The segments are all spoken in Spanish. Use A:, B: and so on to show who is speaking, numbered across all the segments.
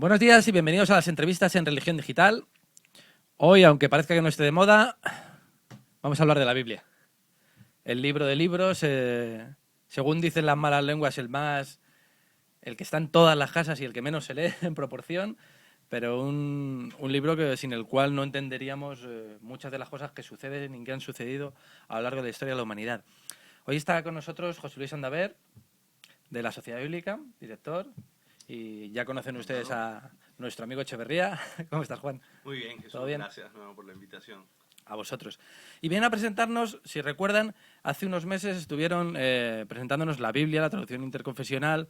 A: Buenos días y bienvenidos a las entrevistas en Religión Digital. Hoy, aunque parezca que no esté de moda, vamos a hablar de la Biblia. El libro de libros, según dicen las malas lenguas, el que está en todas las casas y el que menos se lee en proporción, pero un libro sin el cual no entenderíamos muchas de las cosas que suceden y que han sucedido a lo largo de la historia de la humanidad. Hoy está con nosotros José Luis Andaver, de la Sociedad Bíblica, director, y ya conocen ustedes a nuestro amigo Echeverría. ¿Cómo estás, Juan?
B: Muy bien, Jesús,
A: ¿Todo bien?
B: gracias nuevo por la invitación.
A: A vosotros. Y vienen a presentarnos, si recuerdan, hace unos meses estuvieron presentándonos la Biblia, la traducción interconfesional,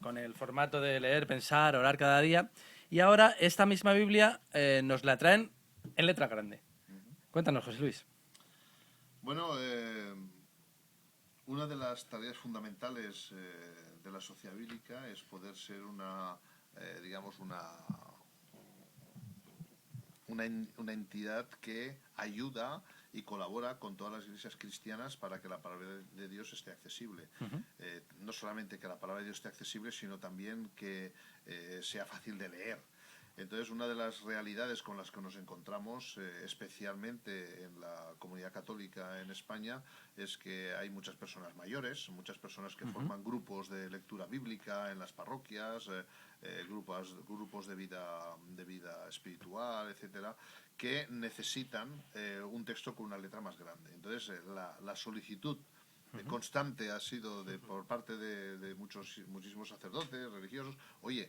A: con el formato de leer, pensar, orar cada día. Y ahora esta misma Biblia nos la traen en letra grande. Cuéntanos, José Luis.
C: Bueno, una de las tareas fundamentales de la Sociedad Bíblica es poder ser una entidad que ayuda y colabora con todas las iglesias cristianas para que la palabra de Dios esté accesible. No solamente que la palabra de Dios esté accesible, sino también que sea fácil de leer. Entonces, una de las realidades con las que nos encontramos, especialmente en la comunidad católica en España, es que hay muchas personas mayores, muchas personas que forman grupos de lectura bíblica en las parroquias, grupos de vida espiritual, etcétera, que necesitan un texto con una letra más grande. Entonces, la solicitud constante ha sido por parte de muchísimos sacerdotes, religiosos. Oye,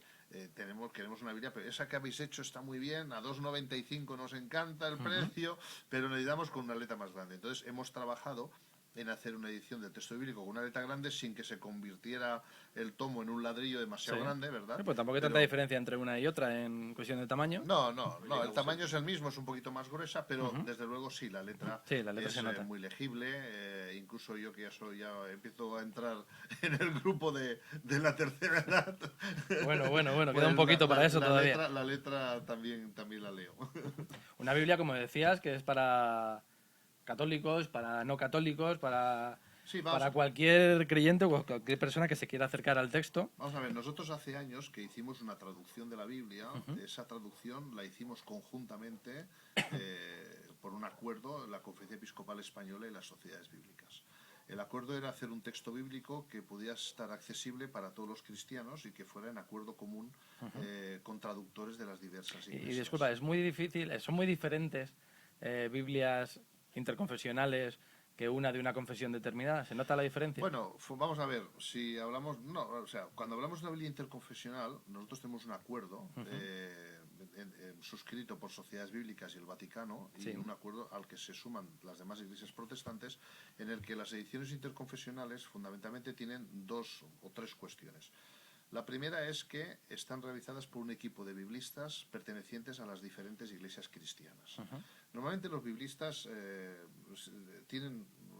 C: queremos una Biblia, pero esa que habéis hecho está muy bien, a 2,95 nos encanta el precio, pero necesitamos con una letra más grande. Entonces hemos trabajado en hacer una edición del texto bíblico con una letra grande sin que se convirtiera el tomo en un ladrillo demasiado grande, ¿verdad?
A: Pues tampoco hay tanta diferencia entre una y otra en cuestión de tamaño.
C: No, el tamaño es el mismo, es un poquito más gruesa, pero desde luego sí, la letra es
A: se nota.
C: muy legible. Incluso yo que ya empiezo a entrar en el grupo de la tercera edad.
A: Bueno,
C: Pues
A: queda un poquito para eso todavía.
C: La letra también la leo.
A: Una Biblia, como decías, que es para católicos, para no católicos, para cualquier creyente o cualquier persona que se quiera acercar al texto.
C: Vamos a ver, nosotros hace años que hicimos una traducción de la Biblia. Esa traducción la hicimos conjuntamente por un acuerdo la Conferencia Episcopal Española y las sociedades bíblicas. El acuerdo era hacer un texto bíblico que pudiera estar accesible para todos los cristianos y que fuera en acuerdo común con traductores de las diversas iglesias.
A: Y disculpa, es muy difícil, son muy diferentes Biblias interconfesionales que una de una confesión determinada. ¿Se nota la diferencia?
C: Bueno, vamos a ver, si hablamos, cuando hablamos de una Biblia interconfesional, nosotros tenemos un acuerdo suscrito por sociedades bíblicas y el Vaticano, y un acuerdo al que se suman las demás iglesias protestantes, en el que las ediciones interconfesionales fundamentalmente tienen dos o tres cuestiones. La primera es que están realizadas por un equipo de biblistas pertenecientes a las diferentes iglesias cristianas. Normalmente los biblistas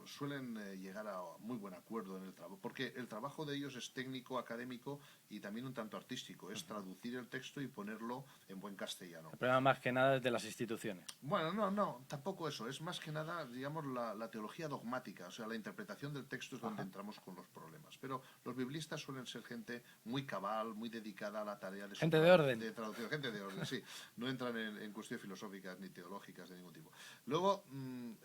C: suelen llegar a muy buen acuerdo en el trabajo, porque el trabajo de ellos es técnico, académico y también un tanto artístico. Es traducir el texto y ponerlo en buen castellano.
A: El problema más que nada es de las instituciones.
C: Bueno, no, tampoco eso. Es más que nada, digamos, la teología dogmática, o sea, la interpretación del texto es donde entramos con los problemas. Pero los biblistas suelen ser gente muy cabal, muy dedicada a la tarea de
A: gente de orden.
C: De traducción. Gente de orden, sí. No entran en cuestiones filosóficas ni teológicas de ningún tipo. Luego,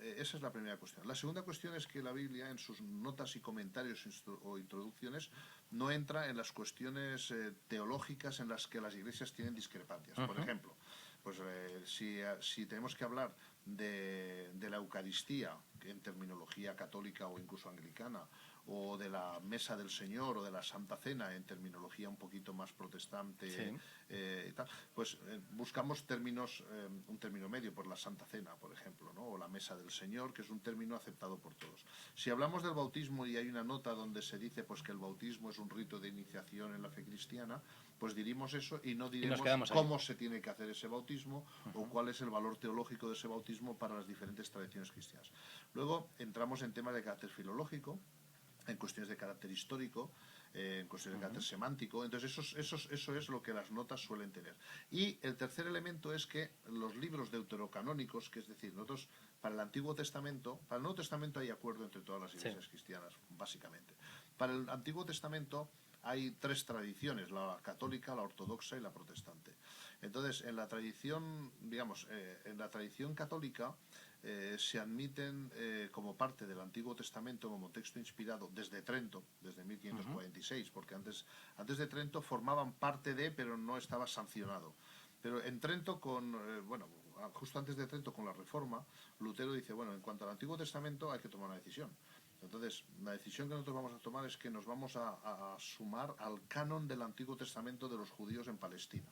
C: esa es la primera cuestión. La segunda cuestión es que la Biblia, en sus notas y comentarios o introducciones, no entra en las cuestiones teológicas en las que las iglesias tienen discrepancias. Por ejemplo, pues si tenemos que hablar de la Eucaristía en terminología católica o incluso anglicana, o de la Mesa del Señor o de la Santa Cena en terminología un poquito más protestante, y tal, pues buscamos un término medio por la Santa Cena, por ejemplo, ¿no? O la Mesa del Señor, que es un término aceptado por todos. Si hablamos del bautismo y hay una nota donde se dice pues que el bautismo es un rito de iniciación en la fe cristiana, pues diremos eso y no diremos cómo se tiene que hacer ese bautismo o cuál es el valor teológico de ese bautismo para las diferentes tradiciones cristianas. Luego entramos en temas de carácter filológico, en cuestiones de carácter histórico, en cuestiones de carácter semántico. Entonces eso es lo que las notas suelen tener. Y el tercer elemento es que los libros deuterocanónicos, que es decir, nosotros para el Nuevo Testamento hay acuerdo entre todas las iglesias cristianas, básicamente. Para el Antiguo Testamento hay tres tradiciones, la católica, la ortodoxa y la protestante. Entonces, en la tradición, digamos, en la tradición católica se admiten como parte del Antiguo Testamento como texto inspirado desde Trento, desde 1546, porque antes de Trento formaban parte de, pero no estaba sancionado. Pero en Trento, justo antes de Trento, con la Reforma, Lutero dice, bueno, en cuanto al Antiguo Testamento hay que tomar una decisión. Entonces, la decisión que nosotros vamos a tomar es que nos vamos a sumar al canon del Antiguo Testamento de los judíos en Palestina.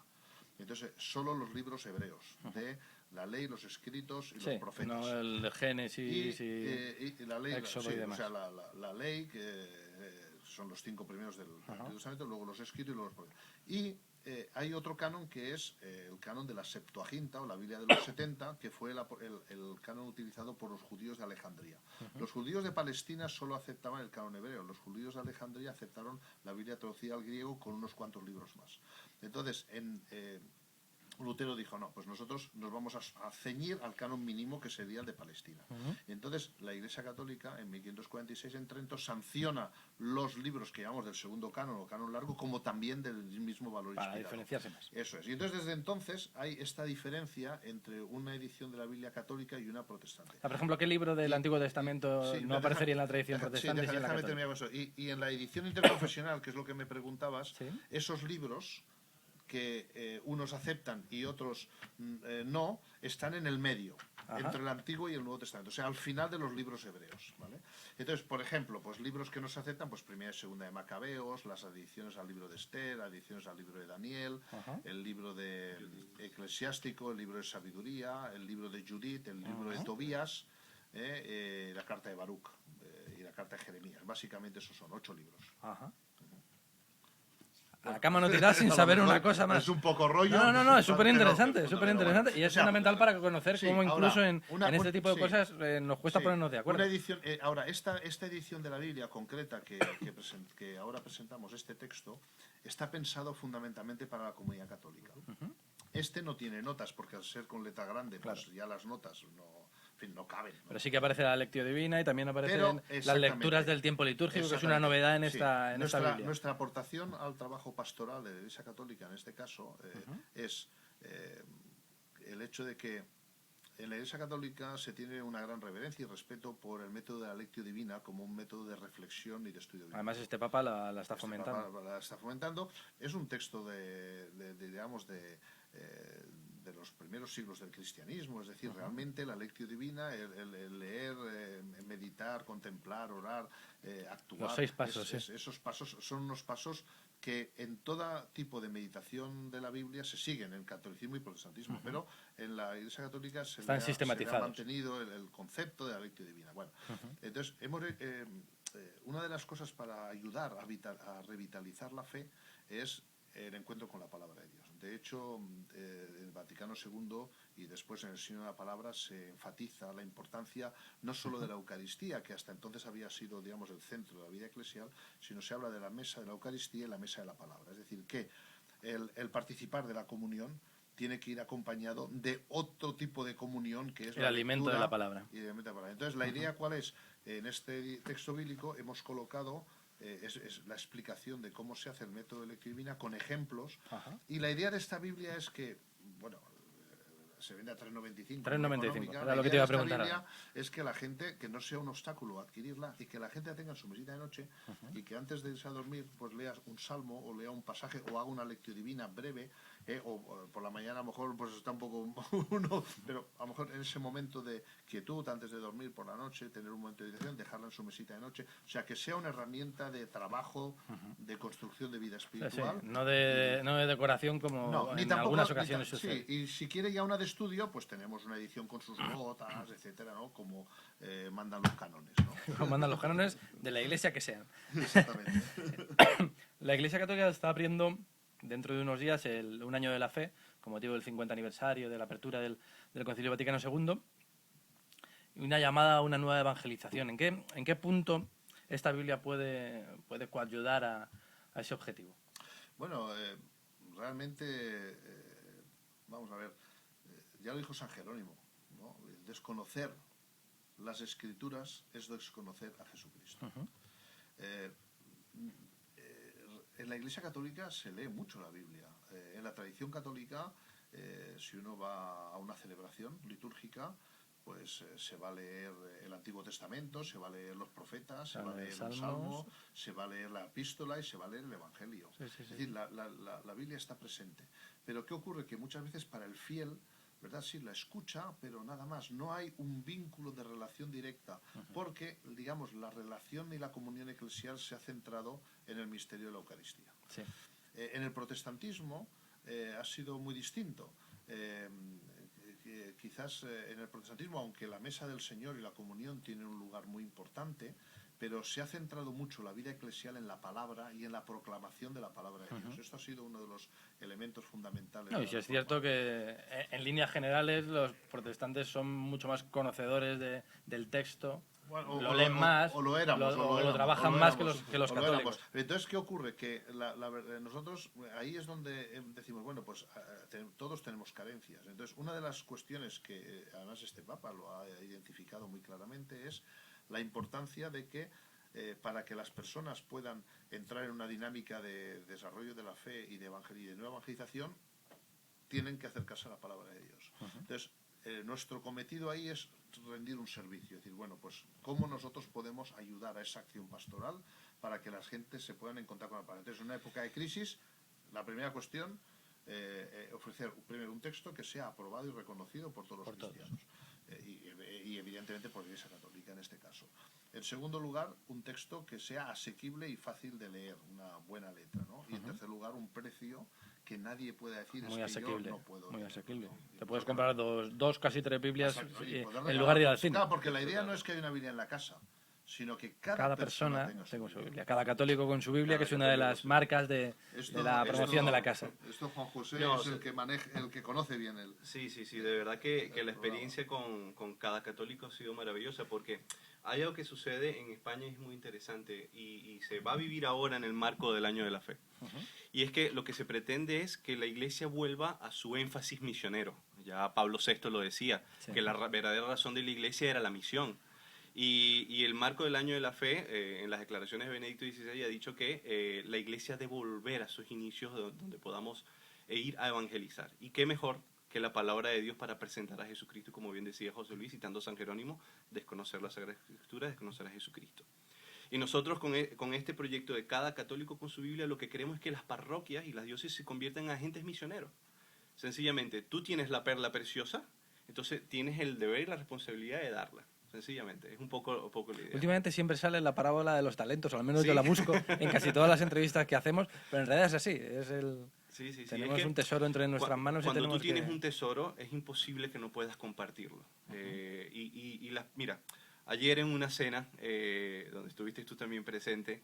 C: Entonces, solo los libros hebreos, de la ley, los escritos y los profetas.
A: No el de Génesis
C: y la ley,
A: Éxodo y demás.
C: O sea, la ley, que son los 5 primeros del Antiguo Testamento, luego los escritos y luego los profetas. Y hay otro canon que es el canon de la Septuaginta o la Biblia de los 70, que fue el canon utilizado por los judíos de Alejandría. Los judíos de Palestina solo aceptaban el canon hebreo, los judíos de Alejandría aceptaron la Biblia traducida al griego con unos cuantos libros más. Entonces, Lutero dijo, no, pues nosotros nos vamos a ceñir al canon mínimo que sería el de Palestina. Entonces, la Iglesia Católica, en 1546 en Trento, sanciona los libros que llamamos del segundo canon o canon largo, como también del mismo valor
A: para
C: inspirado.
A: diferenciarse más.
C: Eso es. Y entonces, desde entonces, hay esta diferencia entre una edición de la Biblia católica y una protestante.
A: Por ejemplo, ¿qué libro del Antiguo Testamento no aparecería en la tradición protestante?
C: Sí, déjame terminar con eso. Y en la edición interconfesional, que es lo que me preguntabas, esos libros que unos aceptan y otros no, están en el medio, entre el Antiguo y el Nuevo Testamento, o sea, al final de los libros hebreos, ¿vale? Entonces, por ejemplo, pues libros que no se aceptan, pues Primera y Segunda de Macabeos, las adiciones al libro de Esther, adiciones al libro de Daniel, el libro de Eclesiástico, el libro de Sabiduría, el libro de Judith, el libro de Tobías, la carta de Baruch y la carta de Jeremías. Básicamente esos son 8 libros.
A: Acá no tirar sin saber una cosa más.
C: Es un poco rollo.
A: No, es súper interesante, y es fundamental para conocer cómo incluso en este tipo de cosas nos cuesta ponernos de acuerdo.
C: Una edición, ahora, esta edición de la Biblia concreta que ahora presentamos, este texto, está pensado fundamentalmente para la comunidad católica. Este no tiene notas, porque al ser con letra grande, pues ya las notas no caben, ¿no?
A: Pero sí que aparece la Lectio Divina y también aparecen las lecturas del tiempo litúrgico, que es una novedad en esta Biblia.
C: Nuestra aportación al trabajo pastoral de la Iglesia Católica, en este caso, es el hecho de que en la Iglesia Católica se tiene una gran reverencia y respeto por el método de la Lectio Divina como un método de reflexión y de estudio bíblico.
A: Además, este Papa la está fomentando.
C: Papa la está fomentando. Es un texto de los primeros siglos del cristianismo, es decir, realmente la Lectio Divina, el leer, meditar, contemplar, orar, actuar.
A: Los 6 pasos,
C: esos pasos son unos pasos que en todo tipo de meditación de la Biblia se siguen en catolicismo y protestantismo, pero en la Iglesia Católica se le ha mantenido el concepto de la Lectio Divina. Bueno, entonces una de las cosas para ayudar a revitalizar la fe es el encuentro con la palabra de Dios. De hecho, el Vaticano II y después en el Sínodo de la Palabra se enfatiza la importancia no solo de la Eucaristía, que hasta entonces había sido, digamos, el centro de la vida eclesial, sino se habla de la mesa de la Eucaristía y la mesa de la palabra. Es decir, que el participar de la comunión tiene que ir acompañado de otro tipo de comunión, que es
A: el alimento de la palabra.
C: Entonces, la idea, ¿cuál es? En este texto bíblico hemos colocado es la explicación de cómo se hace el método de Lectio Divina con ejemplos. Y la idea de esta Biblia es que, bueno, se vende a 3,95.
A: 3,95, era lo que te iba a preguntar.
C: La idea es que la gente, que no sea un obstáculo adquirirla y que la gente la tenga en su mesita de noche y que antes de irse a dormir pues lea un salmo o lea un pasaje o haga una Lectio Divina breve, o por la mañana a lo mejor pues está un poco uno, pero a lo mejor en ese momento de quietud antes de dormir por la noche, tener un momento de meditación, dejarla en su mesita de noche, o sea, que sea una herramienta de trabajo, de construcción de vida espiritual.
A: Sí. No de decoración como en algunas ocasiones sucede.
C: Sí, y si quiere ya una de estudio, pues tenemos una edición con sus notas, etcétera, ¿no? Como mandan los cánones, ¿no?
A: Como mandan los cánones de la iglesia que sean.
C: Exactamente.
A: La Iglesia Católica está abriendo dentro de unos días un año de la fe, con motivo del 50 aniversario de la apertura del Concilio Vaticano II, y una llamada a una nueva evangelización. ¿En qué punto esta Biblia puede coayudar a ese objetivo?
C: Bueno, realmente, vamos a ver, ya lo dijo San Jerónimo, ¿no? Desconocer las Escrituras es desconocer a Jesucristo. Iglesia Católica se lee mucho la Biblia. En la tradición católica, si uno va a una celebración litúrgica, pues se va a leer el Antiguo Testamento, se va a leer los profetas, se va a leer un salmo, se va a leer la epístola y se va a leer el Evangelio.
A: Sí, sí, sí.
C: Es decir, la Biblia está presente. Pero ¿qué ocurre? Que muchas veces para el fiel, ¿verdad? Sí, la escucha, pero nada más. No hay un vínculo de relación directa, porque, digamos, la relación y la comunión eclesial se ha centrado en el misterio de la Eucaristía.
A: Sí.
C: En el protestantismo ha sido muy distinto. Quizás en el protestantismo, aunque la mesa del Señor y la comunión tienen un lugar muy importante, pero se ha centrado mucho la vida eclesial en la palabra y en la proclamación de la palabra de Dios. Esto ha sido uno de los elementos fundamentales.
A: No, y si es cierto que en líneas generales los protestantes son mucho más conocedores del texto.
C: Bueno,
A: lo leen más,
C: o lo éramos,
A: lo trabajan más que los católicos.
C: Entonces, ¿qué ocurre? Que nosotros, ahí es donde decimos, bueno, pues todos tenemos carencias. Entonces, una de las cuestiones que además este Papa lo ha identificado muy claramente es la importancia de que para que las personas puedan entrar en una dinámica de desarrollo de la fe y de nueva evangelización, tienen que acercarse a la palabra de Dios. Entonces, nuestro cometido ahí es rendir un servicio, es decir, bueno, pues cómo nosotros podemos ayudar a esa acción pastoral para que las gentes se puedan encontrar con la palabra. Entonces, en una época de crisis, la primera cuestión, ofrecer primero un texto que sea aprobado y reconocido por todos los cristianos. Y evidentemente por la Iglesia Católica en este caso. En segundo lugar, un texto que sea asequible y fácil de leer, una buena letra, ¿no? Y en tercer lugar, un precio que nadie pueda decir
A: muy
C: es que
A: asequible,
C: yo no puedo.
A: muy asequible.
C: ¿No?
A: Te puedes comprar dos, casi tres Biblias
C: Exacto,
A: en lugar de ir al cine.
C: Claro, porque la idea no es que haya una Biblia en la casa, sino que cada persona tenga su Biblia.
A: Cada católico con su Biblia, que es una de las marcas de la promoción de la casa.
C: Esto Juan José es el que maneja, el que conoce bien él.
B: Sí, de verdad que la experiencia con cada católico ha sido maravillosa, porque hay algo que sucede en España y es muy interesante y se va a vivir ahora en el marco del Año de la Fe. Y es que lo que se pretende es que la Iglesia vuelva a su énfasis misionero. Ya Pablo VI lo decía, que la verdadera razón de la Iglesia era la misión. Y el marco del Año de la Fe, en las declaraciones de Benedicto XVI, ha dicho que la Iglesia debe volver a sus inicios donde podamos ir a evangelizar. Y qué mejor que la palabra de Dios para presentar a Jesucristo, como bien decía José Luis, citando a San Jerónimo, desconocer la Sagrada Escritura, desconocer a Jesucristo. Y nosotros con este proyecto de cada católico con su Biblia, lo que queremos es que las parroquias y las diócesis se conviertan en agentes misioneros. Sencillamente, tú tienes la perla preciosa, entonces tienes el deber y la responsabilidad de darla. Sencillamente, es un poco la idea.
A: Últimamente siempre sale la parábola de los talentos, o al menos yo la busco en casi todas las entrevistas que hacemos, pero en realidad es así, es el... Tenemos un tesoro entre nuestras manos y tenemos
B: cuando tú tienes un tesoro, es imposible que no puedas compartirlo. Mira, ayer en una cena, donde estuviste tú también presente,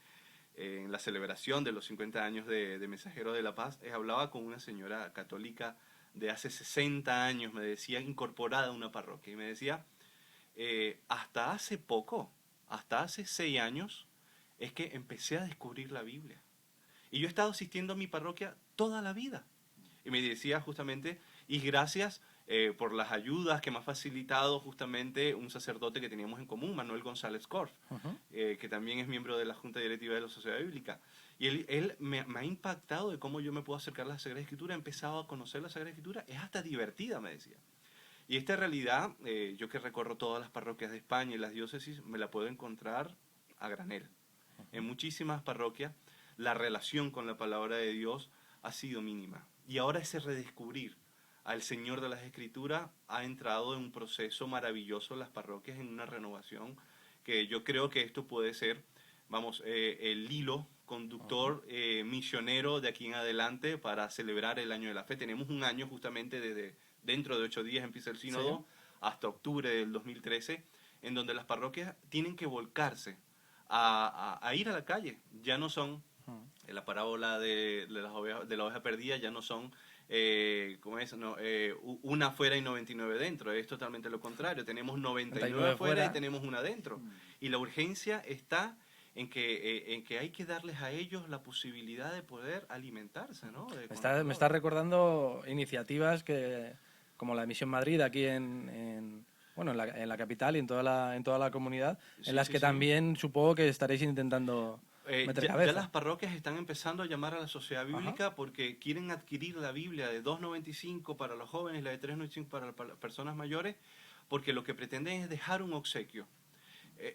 B: en la celebración de los 50 años de Mensajero de la Paz, hablaba con una señora católica de hace 60 años, me decía, incorporada a una parroquia, y me decía, hasta hace poco, hasta hace 6 años, es que empecé a descubrir la Biblia. Y yo he estado asistiendo a mi parroquia toda la vida. Y me decía justamente, y gracias por las ayudas que me ha facilitado justamente un sacerdote que teníamos en común, Manuel González Corf, que también es miembro de la Junta Directiva de la Sociedad Bíblica. Y él me ha impactado de cómo yo me puedo acercar a la Sagrada Escritura, he empezado a conocer la Sagrada Escritura, es hasta divertida, me decía. Y esta realidad, yo que recorro todas las parroquias de España y las diócesis, me la puedo encontrar a granel. En muchísimas parroquias, la relación con la palabra de Dios ha sido mínima. Y ahora ese redescubrir al Señor de las Escrituras ha entrado en un proceso maravilloso en las parroquias, en una renovación, que yo creo que esto puede ser, el hilo conductor misionero de aquí en adelante para celebrar el Año de la Fe. Tenemos un año justamente desde dentro de 8 días empieza el sínodo, hasta octubre del 2013, en donde las parroquias tienen que volcarse a ir a la calle. Ya no son, en la parábola de la oveja perdida, ya no son una afuera y 99 dentro. Es totalmente lo contrario. Tenemos 99 afuera y tenemos una dentro. Y la urgencia está en que hay que darles a ellos la posibilidad de poder alimentarse, ¿no?
A: Me está recordando iniciativas como la Misión Madrid aquí en la capital y en toda la comunidad, en las que también supongo que estaréis intentando meter
B: Ya
A: cabeza.
B: las parroquias están empezando a llamar a la sociedad bíblica porque quieren adquirir la Biblia de 2.95 para los jóvenes y la de 3.95 para las personas mayores, porque lo que pretenden es dejar un obsequio.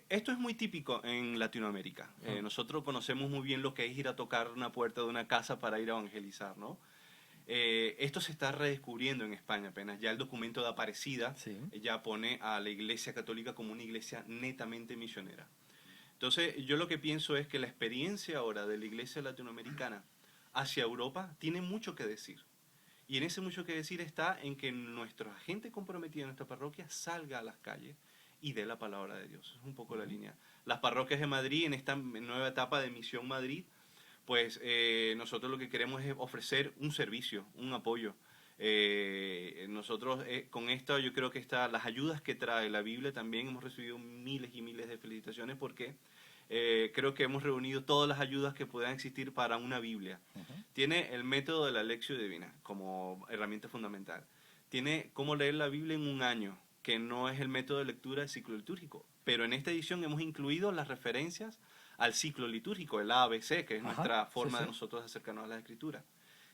B: Esto es muy típico en Latinoamérica. Nosotros conocemos muy bien lo que es ir a tocar una puerta de una casa para ir a evangelizar, ¿no? Esto se está redescubriendo en España apenas. Ya el documento de Aparecida
A: Sí.
B: ya pone a la Iglesia Católica como una iglesia netamente misionera. Entonces, yo lo que pienso es que la experiencia ahora de la iglesia latinoamericana hacia Europa tiene mucho que decir. Y en ese mucho que decir está en que nuestra gente comprometida en nuestra parroquia salga a las calles y dé la palabra de Dios. Es un poco la línea. Las parroquias de Madrid, en esta nueva etapa de Misión Madrid, pues nosotros lo que queremos es ofrecer un servicio, un apoyo. Nosotros con esto yo creo que las ayudas que trae la Biblia también hemos recibido miles y miles de felicitaciones porque creo que hemos reunido todas las ayudas que puedan existir para una Biblia. Tiene el método de la Lectio Divina como herramienta fundamental. Tiene cómo leer la Biblia en un año, que no es el método de lectura del ciclo litúrgico. Pero en esta edición hemos incluido las referencias al ciclo litúrgico, el ABC, que es nuestra forma de nosotros acercarnos a la Escritura.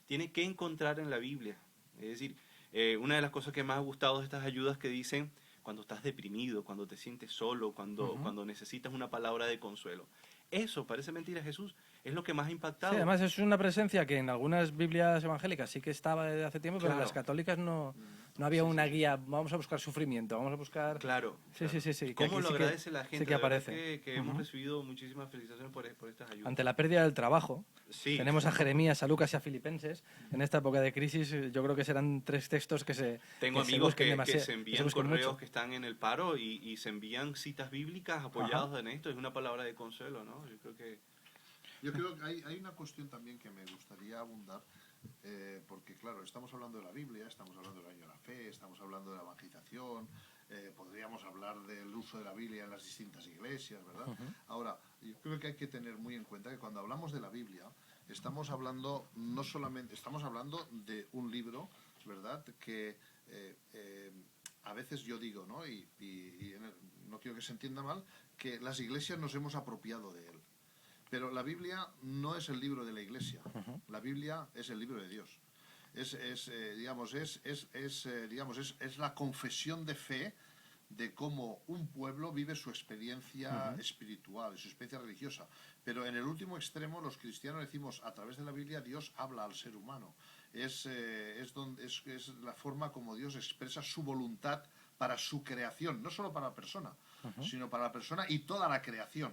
B: Tiene que encontrar en la Biblia. Es decir, una de las cosas que más ha gustado de estas ayudas que dicen cuando estás deprimido, cuando te sientes solo, cuando necesitas una palabra de consuelo. Eso, parece mentira, Jesús, es lo que más ha impactado.
A: Sí, además es una presencia que en algunas Biblias evangélicas sí que estaba desde hace tiempo, pero en las católicas no había una guía. Vamos a buscar sufrimiento, vamos a buscar...
B: Claro.
A: Sí.
B: ¿Cómo lo agradece la gente?
A: Sí que aparece.
B: Que hemos recibido muchísimas felicitaciones por estas ayudas.
A: Ante la pérdida del trabajo,
B: Sí.
A: tenemos a Jeremías, a Lucas y a Filipenses. En esta época de crisis, yo creo que serán tres textos que se
B: Tengo
A: que
B: amigos
A: busquen
B: que se envían correos
A: mucho.
B: que están en el paro y se envían citas bíblicas apoyados en esto. Es una palabra de consuelo, ¿no?
C: Yo creo que hay una cuestión también que me gustaría abundar, porque claro, estamos hablando de la Biblia, estamos hablando del año de la fe, estamos hablando de la evangelización, podríamos hablar del uso de la Biblia en las distintas iglesias, ¿verdad? Ahora, yo creo que hay que tener muy en cuenta que cuando hablamos de la Biblia, estamos hablando no solamente, estamos hablando de un libro, ¿verdad? Que a veces yo digo, ¿no? No quiero que se entienda mal, que las iglesias nos hemos apropiado de él. Pero la Biblia no es el libro de la Iglesia. La Biblia es el libro de Dios. Es la confesión de fe de cómo un pueblo vive su experiencia espiritual, su experiencia religiosa. Pero en el último extremo, los cristianos decimos, a través de la Biblia, Dios habla al ser humano. Es la forma como Dios expresa su voluntad para su creación, no solo para la persona, sino para la persona y toda la creación.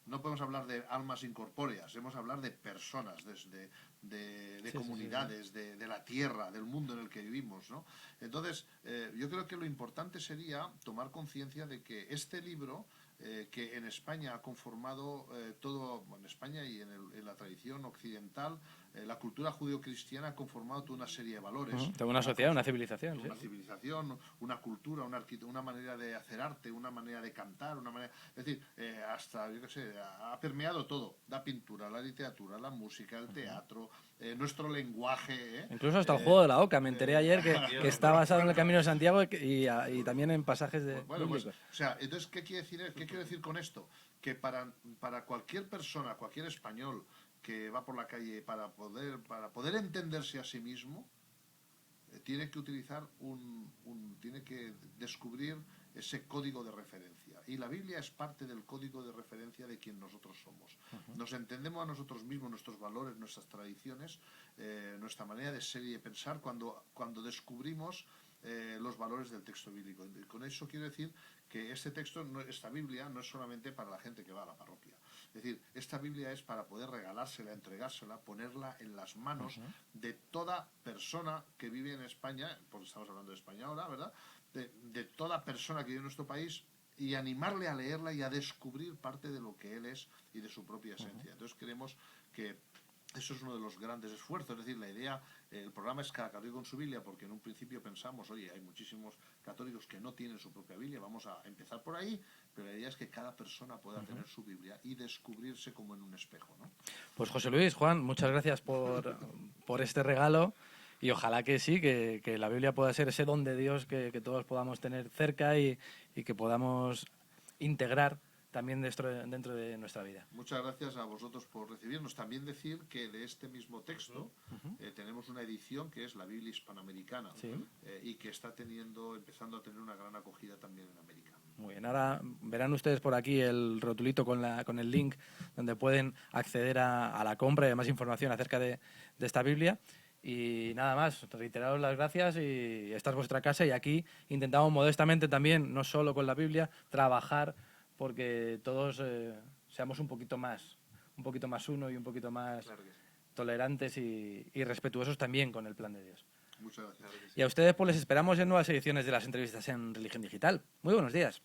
C: No podemos hablar de almas incorpóreas, hemos de hablar de personas, de comunidades, de la tierra, del mundo en el que vivimos, ¿no? Entonces, yo creo que lo importante sería tomar conciencia de que este libro, que en España ha conformado en España y en la tradición occidental, la cultura judío-cristiana ha conformado toda una serie de valores.
A: Toda una sociedad, una civilización.
C: Una civilización, una cultura, una manera de hacer arte, una manera de cantar, es decir, hasta, yo qué sé, ha permeado todo. La pintura, la literatura, la música, el teatro, nuestro lenguaje.
A: Incluso hasta el juego de la oca. Me enteré ayer que está basado en el Camino de Santiago y también en pasajes de...
C: Bueno, pues, o sea, entonces, ¿qué quiero decir con esto? Que para cualquier persona, cualquier español que va por la calle para poder entenderse a sí mismo, tiene que utilizar tiene que descubrir ese código de referencia. Y la Biblia es parte del código de referencia de quien nosotros somos. Nos entendemos a nosotros mismos, nuestros valores, nuestras tradiciones, nuestra manera de ser y de pensar cuando descubrimos los valores del texto bíblico. Y con eso quiero decir que esta Biblia no es solamente para la gente que va a la parroquia. Es decir, esta Biblia es para poder regalársela, entregársela, ponerla en las manos de toda persona que vive en España, porque estamos hablando de España ahora, ¿verdad? De toda persona que vive en nuestro país y animarle a leerla y a descubrir parte de lo que él es y de su propia esencia. Entonces creemos que eso es uno de los grandes esfuerzos, es decir, la idea, el programa es Cada Católico con su Biblia, porque en un principio pensamos, oye, hay muchísimos católicos que no tienen su propia Biblia, vamos a empezar por ahí, pero la idea es que cada persona pueda tener su Biblia y descubrirse como en un espejo, ¿no?
A: Pues José Luis, Juan, muchas gracias por este regalo y ojalá que sí, que la Biblia pueda ser ese don de Dios que todos podamos tener cerca y que podamos integrar también dentro de nuestra vida.
C: Muchas gracias a vosotros por recibirnos. También decir que de este mismo texto tenemos una edición que es la Biblia Hispanoamericana,
A: Sí.
C: Y que está empezando a tener una gran acogida también en América.
A: Muy bien, ahora verán ustedes por aquí el rotulito con el link donde pueden acceder a la compra y a más información acerca de esta Biblia. Y nada más, reiteraros las gracias y esta es vuestra casa y aquí intentamos modestamente también, no solo con la Biblia, trabajar porque todos seamos un poquito más uno y un poquito más
B: Claro que sí.
A: tolerantes y respetuosos también con el plan de Dios.
C: Muchas gracias.
A: Y a ustedes pues les esperamos en nuevas ediciones de las entrevistas en Religión Digital. Muy buenos días.